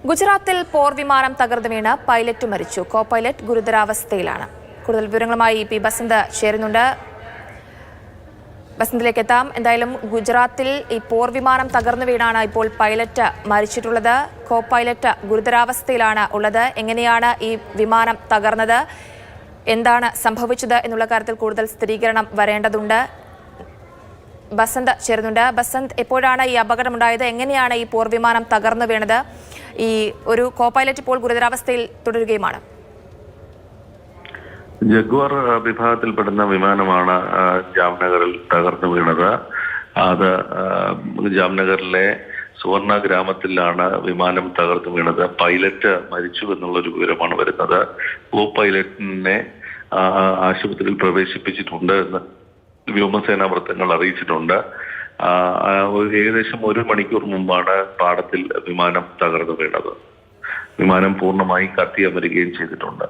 ഗുജറാത്തിൽ പോർ വിമാനം തകർന്നു വീണ് പൈലറ്റ് മരിച്ചു. കോ പൈലറ്റ് ഗുരുതരാവസ്ഥയിലാണ്. കൂടുതൽ വിവരങ്ങളുമായി പി ബസന്ത് ചേരുന്നുണ്ട്. ബസന്തിലേക്ക് എത്താം. എന്തായാലും ഗുജറാത്തിൽ ഈ പോർ വിമാനം തകർന്നു വീണാണ് ഇപ്പോൾ പൈലറ്റ് മരിച്ചിട്ടുള്ളത്. കോ പൈലറ്റ് ഗുരുതരാവസ്ഥയിലാണ് ഉള്ളത്. എങ്ങനെയാണ് ഈ വിമാനം തകർന്നത്, എന്താണ് സംഭവിച്ചത് എന്നുള്ള കാര്യത്തിൽ കൂടുതൽ സ്ഥിരീകരണം വരേണ്ടതുണ്ട്. ബസന്ത് ചേരുന്നുണ്ട്. ബസന്ത്, എപ്പോഴാണ് ഈ അപകടമുണ്ടായത്? എങ്ങനെയാണ് ഈ പോർ വിമാനം തകർന്നു വീണത്? ഈ ഒരു കോ പൈലറ്റ് ഇപ്പോൾ ഗുരുതരാവസ്ഥയിൽ തുടരുകയുമാണ്. ജഗ്വാർ വിഭാഗത്തിൽപ്പെടുന്ന വിമാനമാണ് ജാംനഗറിൽ തകർന്നു വീണത്. അത് ജാംനഗറിലെ സുവർണ ഗ്രാമത്തിലാണ് വിമാനം തകർന്നു വീണത്. പൈലറ്റ് മരിച്ചു എന്നുള്ളൊരു വിവരമാണ് വരുന്നത്. കോ പൈലറ്റിനെ ആശുപത്രിയിൽ പ്രവേശിപ്പിച്ചിട്ടുണ്ട് എന്ന് വ്യോമസേനാ വൃത്തങ്ങൾ അറിയിച്ചിട്ടുണ്ട്. ഏകദേശം 1 മണിക്കൂർ മുമ്പാണ് പാടത്തിൽ വിമാനം തകർന്നു വീണത്. വിമാനം പൂർണ്ണമായി കത്തിയമരുകയും ചെയ്തിട്ടുണ്ട്.